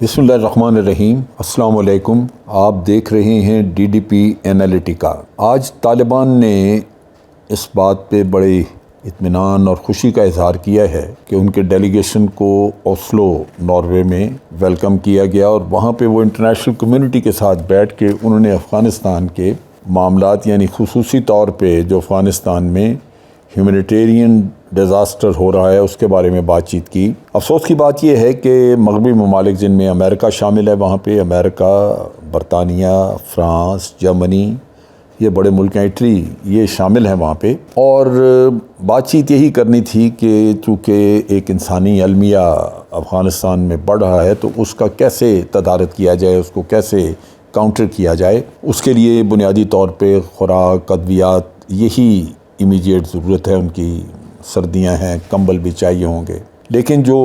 بسم اللہ الرحمن الرحیم۔ السلام علیکم۔ آپ دیکھ رہے ہیں DDP انالیٹیکا۔ آج طالبان نے اس بات پہ بڑے اطمینان اور خوشی کا اظہار کیا ہے کہ ان کے ڈیلیگیشن کو اوسلو ناروے میں ویلکم کیا گیا اور وہاں پہ وہ انٹرنیشنل کمیونٹی کے ساتھ بیٹھ کے انہوں نے افغانستان کے معاملات یعنی خصوصی طور پہ جو افغانستان میں ہیومینیٹیرین ڈیزاسٹر ہو رہا ہے اس کے بارے میں بات چیت کی۔ افسوس کی بات یہ ہے کہ مغربی ممالک جن میں امریکہ شامل ہے، وہاں پہ امریکہ، برطانیہ، فرانس، جرمنی، یہ بڑے ملک ہیں، اٹلی، یہ شامل ہیں وہاں پہ، اور بات چیت یہی کرنی تھی کہ چونکہ ایک انسانی المیہ افغانستان میں بڑھ رہا ہے تو اس کا کیسے تدارک کیا جائے، اس کو کیسے کاؤنٹر کیا جائے، اس کے لیے بنیادی طور پہ خوراک، ادویات، یہی امیڈیٹ ضرورت ہے۔ ان کی سردیاں ہیں، کمبل بھی چاہیے ہوں گے، لیکن جو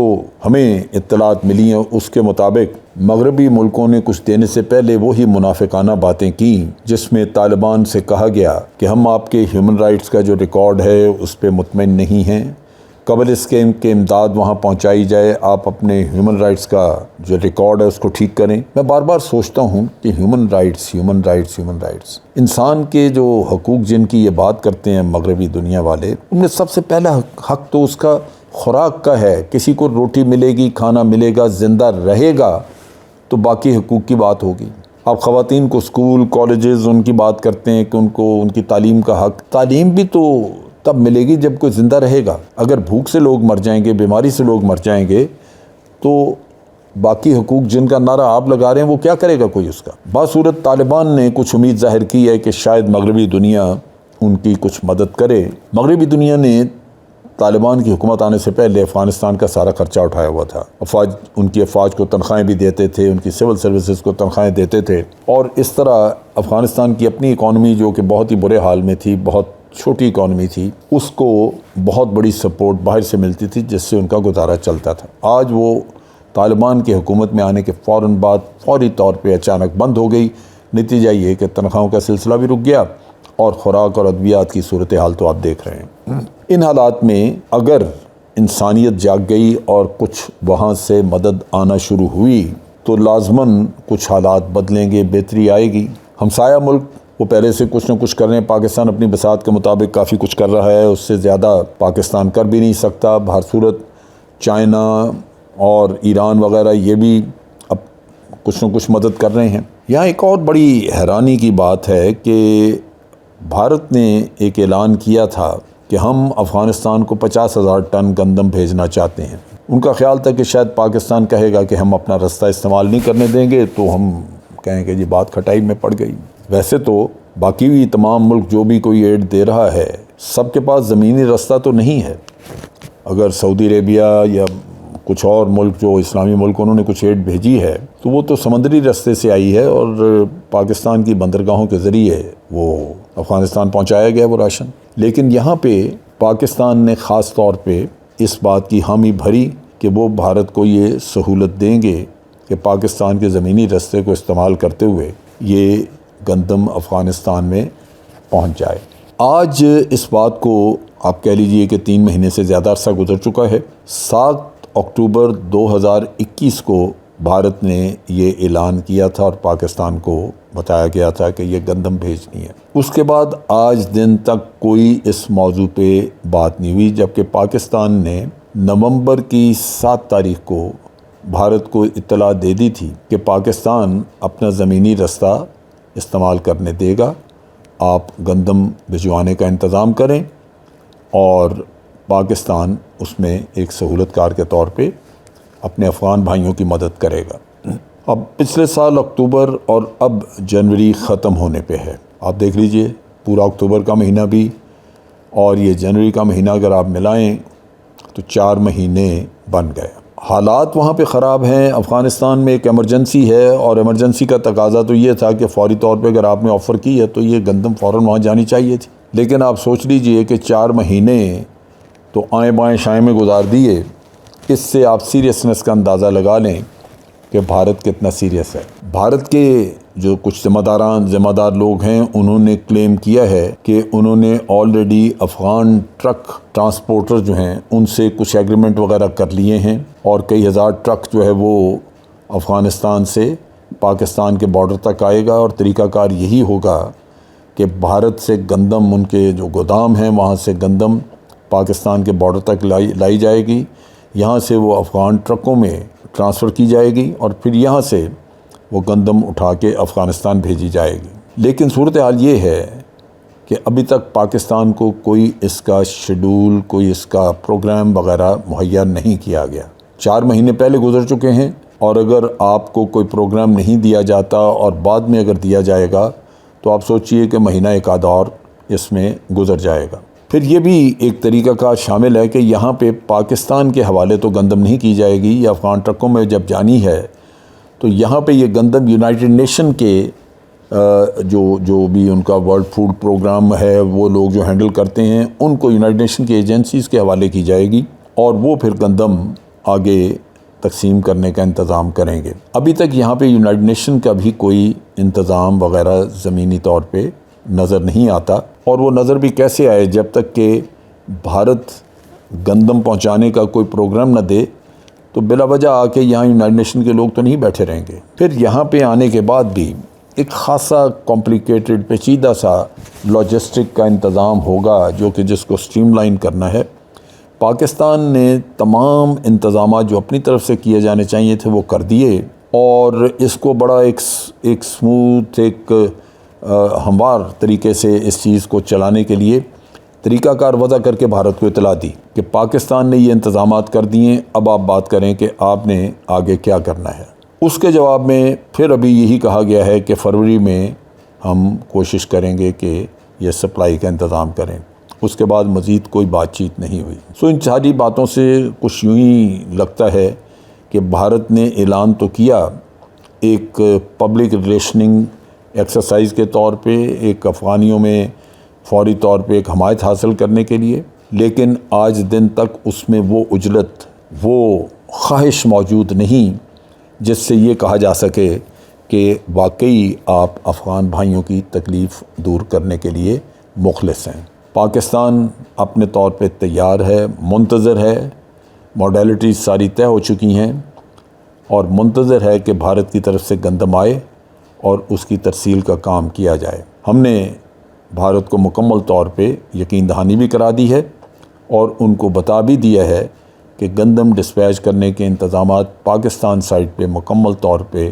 ہمیں اطلاعات ملی ہیں اس کے مطابق مغربی ملکوں نے کچھ دینے سے پہلے وہی منافقانہ باتیں کی جس میں طالبان سے کہا گیا کہ ہم آپ کے ہیومن رائٹس کا جو ریکارڈ ہے اس پہ مطمئن نہیں ہیں، قبل اس کے امداد وہاں پہنچائی جائے، آپ اپنے ہیومن رائٹس کا جو ریکارڈ ہے اس کو ٹھیک کریں۔ میں بار بار سوچتا ہوں کہ ہیومن رائٹس انسان کے جو حقوق جن کی یہ بات کرتے ہیں مغربی دنیا والے، ان میں سب سے پہلا حق تو اس کا خوراک کا ہے۔ کسی کو روٹی ملے گی، کھانا ملے گا، زندہ رہے گا تو باقی حقوق کی بات ہوگی۔ آپ خواتین کو اسکول، کالجز، ان کی بات کرتے ہیں کہ ان کو ان کی تعلیم کا حق، تعلیم بھی تو تب ملے گی جب کوئی زندہ رہے گا۔ اگر بھوک سے لوگ مر جائیں گے، بیماری سے لوگ مر جائیں گے تو باقی حقوق جن کا نعرہ آپ لگا رہے ہیں وہ کیا کرے گا کوئی اس کا؟ باصورت طالبان نے کچھ امید ظاہر کی ہے کہ شاید مغربی دنیا ان کی کچھ مدد کرے۔ مغربی دنیا نے طالبان کی حکومت آنے سے پہلے افغانستان کا سارا خرچہ اٹھایا ہوا تھا۔ ان کی افواج کو تنخواہیں بھی دیتے تھے، ان کی سول سروسز کو تنخواہیں دیتے تھے، اور اس طرح افغانستان کی اپنی اکانومی جو کہ بہت ہی برے حال میں تھی، بہت چھوٹی اکانومی تھی، اس کو بہت بڑی سپورٹ باہر سے ملتی تھی جس سے ان کا گزارا چلتا تھا۔ آج وہ طالبان کی حکومت میں آنے کے فوراً بعد فوری طور پہ اچانک بند ہو گئی۔ نتیجہ یہ کہ تنخواہوں کا سلسلہ بھی رک گیا اور خوراک اور ادویات کی صورتحال تو آپ دیکھ رہے ہیں۔ ان حالات میں اگر انسانیت جاگ گئی اور کچھ وہاں سے مدد آنا شروع ہوئی تو لازماً کچھ حالات بدلیں گے، بہتری آئے گی۔ ہمسایہ ملک وہ پہلے سے کچھ نہ کچھ کر رہے ہیں۔ پاکستان اپنی بساط کے مطابق کافی کچھ کر رہا ہے، اس سے زیادہ پاکستان کر بھی نہیں سکتا۔ بہر صورت چائنا اور ایران وغیرہ یہ بھی اب کچھ نہ کچھ مدد کر رہے ہیں۔ یہاں ایک اور بڑی حیرانی کی بات ہے کہ بھارت نے ایک اعلان کیا تھا کہ ہم افغانستان کو 50,000 ٹن گندم بھیجنا چاہتے ہیں۔ ان کا خیال تھا کہ شاید پاکستان کہے گا کہ ہم اپنا رستہ استعمال نہیں کرنے دیں گے، تو ہم کہیں کہ جی بات کھٹائی میں پڑ گئی۔ ویسے تو باقی بھی تمام ملک جو بھی کوئی ایڈ دے رہا ہے، سب کے پاس زمینی رستہ تو نہیں ہے۔ اگر سعودی عربیہ یا کچھ اور ملک جو اسلامی ملک انہوں نے کچھ ایڈ بھیجی ہے تو وہ تو سمندری رستے سے آئی ہے اور پاکستان کی بندرگاہوں کے ذریعے وہ افغانستان پہنچایا گیا وہ راشن۔ لیکن یہاں پہ پاکستان نے خاص طور پہ اس بات کی حامی بھری کہ وہ بھارت کو یہ سہولت دیں گے کہ پاکستان کے زمینی رستے کو استعمال کرتے ہوئے یہ گندم افغانستان میں پہنچ جائے۔ آج اس بات کو آپ کہہ لیجئے کہ 3 مہینے سے زیادہ عرصہ گزر چکا ہے۔ 7 اکتوبر 2021 کو بھارت نے یہ اعلان کیا تھا اور پاکستان کو بتایا گیا تھا کہ یہ گندم بھیجنی ہے۔ اس کے بعد آج دن تک کوئی اس موضوع پہ بات نہیں ہوئی، جبکہ پاکستان نے نومبر کی 7 تاریخ کو بھارت کو اطلاع دے دی تھی کہ پاکستان اپنا زمینی رستہ استعمال کرنے دے گا، آپ گندم بھجوانے کا انتظام کریں اور پاکستان اس میں ایک سہولت کار کے طور پہ اپنے افغان بھائیوں کی مدد کرے گا۔ اب پچھلے سال اکتوبر اور اب جنوری ختم ہونے پہ ہے۔ آپ دیکھ لیجئے پورا اکتوبر کا مہینہ بھی اور یہ جنوری کا مہینہ اگر آپ ملائیں تو 4 مہینے بن گئے۔ حالات وہاں پہ خراب ہیں۔ افغانستان میں ایک ایمرجنسی ہے اور ایمرجنسی کا تقاضا تو یہ تھا کہ فوری طور پہ اگر آپ نے آفر کی ہے تو یہ گندم فوراً وہاں جانی چاہیے تھی۔ لیکن آپ سوچ لیجئے کہ 4 مہینے تو آئیں بائیں شائیں میں گزار دیے۔ اس سے آپ سیریسنس کا اندازہ لگا لیں کہ بھارت کتنا سیریس ہے۔ بھارت کے جو کچھ ذمہ دار لوگ ہیں انہوں نے کلیم کیا ہے کہ انہوں نے آلریڈی افغان ٹرک ٹرانسپورٹر جو ہیں ان سے کچھ ایگریمنٹ وغیرہ کر لیے ہیں اور کئی ہزار ٹرک جو ہے وہ افغانستان سے پاکستان کے بارڈر تک آئے گا، اور طریقہ کار یہی ہوگا کہ بھارت سے گندم، ان کے جو گودام ہیں وہاں سے گندم پاکستان کے بارڈر تک لائی جائے گی، یہاں سے وہ افغان ٹرکوں میں ٹرانسفر کی جائے گی، اور پھر یہاں سے وہ گندم اٹھا کے افغانستان بھیجی جائے گی۔ لیکن صورتحال یہ ہے کہ ابھی تک پاکستان کو کوئی اس کا شیڈول، کوئی اس کا پروگرام وغیرہ مہیا نہیں کیا گیا۔ 4 مہینے پہلے گزر چکے ہیں، اور اگر آپ کو کوئی پروگرام نہیں دیا جاتا اور بعد میں اگر دیا جائے گا تو آپ سوچئے کہ مہینہ ایک آدھ اور اس میں گزر جائے گا۔ پھر یہ بھی ایک طریقہ کار شامل ہے کہ یہاں پہ پاکستان کے حوالے تو گندم نہیں کی جائے گی، یا افغان ٹرکوں میں جب جانی ہے تو یہاں پہ یہ گندم یونائٹڈ نیشن کے جو بھی ان کا ورلڈ فوڈ پروگرام ہے، وہ لوگ جو ہینڈل کرتے ہیں، ان کو یونائٹڈ نیشن کی ایجنسیز کے حوالے کی جائے گی، اور وہ پھر گندم آگے تقسیم کرنے کا انتظام کریں گے۔ ابھی تک یہاں پہ یونائٹڈ نیشن کا بھی کوئی انتظام وغیرہ زمینی طور پہ نظر نہیں آتا، اور وہ نظر بھی کیسے آئے جب تک کہ بھارت گندم پہنچانے کا کوئی پروگرام نہ دے، تو بلا وجہ آ کے یہاں یونائٹڈ نیشن کے لوگ تو نہیں بیٹھے رہیں گے۔ پھر یہاں پہ آنے کے بعد بھی ایک خاصا کمپلیکیٹڈ، پیچیدہ سا لاجسٹک کا انتظام ہوگا، جو کہ جس کو سٹریم لائن کرنا ہے۔ پاکستان نے تمام انتظامات جو اپنی طرف سے کیے جانے چاہیے تھے وہ کر دیے، اور اس کو بڑا ایک سموتھ، ایک ہموار طریقے سے اس چیز کو چلانے کے لیے طریقہ کار وضع کر کے بھارت کو اطلاع دی کہ پاکستان نے یہ انتظامات کر دیے، اب آپ بات کریں کہ آپ نے آگے کیا کرنا ہے۔ اس کے جواب میں پھر ابھی یہی کہا گیا ہے کہ فروری میں ہم کوشش کریں گے کہ یہ سپلائی کا انتظام کریں۔ اس کے بعد مزید کوئی بات چیت نہیں ہوئی۔ ان ساری باتوں سے کچھ یوں ہی لگتا ہے کہ بھارت نے اعلان تو کیا ایک پبلک ریلیشننگ ایکسرسائز کے طور پہ، ایک افغانیوں میں فوری طور پہ ایک حمایت حاصل کرنے کے لیے، لیکن آج دن تک اس میں وہ عجلت، وہ خواہش موجود نہیں جس سے یہ کہا جا سکے کہ واقعی آپ افغان بھائیوں کی تکلیف دور کرنے کے لیے مخلص ہیں۔ پاکستان اپنے طور پہ تیار ہے، منتظر ہے، موڈیلٹیز ساری طے ہو چکی ہیں، اور منتظر ہے کہ بھارت کی طرف سے گندم آئے اور اس کی ترسیل کا کام کیا جائے۔ ہم نے بھارت کو مکمل طور پہ یقین دہانی بھی کرا دی ہے، اور ان کو بتا بھی دیا ہے کہ گندم ڈسپیچ کرنے کے انتظامات پاکستان سائٹ پہ مکمل طور پہ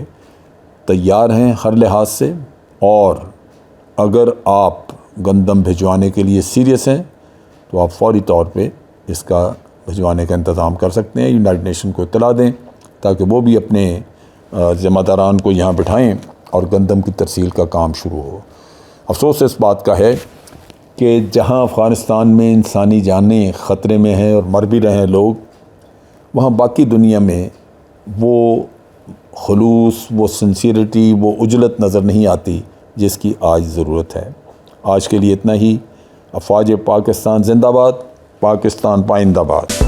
تیار ہیں ہر لحاظ سے، اور اگر آپ گندم بھجوانے کے لیے سیریس ہیں تو آپ فوری طور پہ اس کا بھجوانے کا انتظام کر سکتے ہیں۔ یونائٹڈ نیشن کو اطلاع دیں تاکہ وہ بھی اپنے ذمہ داران کو یہاں بٹھائیں اور گندم کی ترسیل کا کام شروع ہو۔ افسوس اس بات کا ہے کہ جہاں افغانستان میں انسانی جانیں خطرے میں ہیں اور مر بھی رہے ہیں لوگ، وہاں باقی دنیا میں وہ خلوص، وہ سنسیئرٹی، وہ عجلت نظر نہیں آتی جس کی آج ضرورت ہے۔ آج کے لیے اتنا ہی۔ افواج پاکستان زندہ باد، پاکستان پائندہ باد۔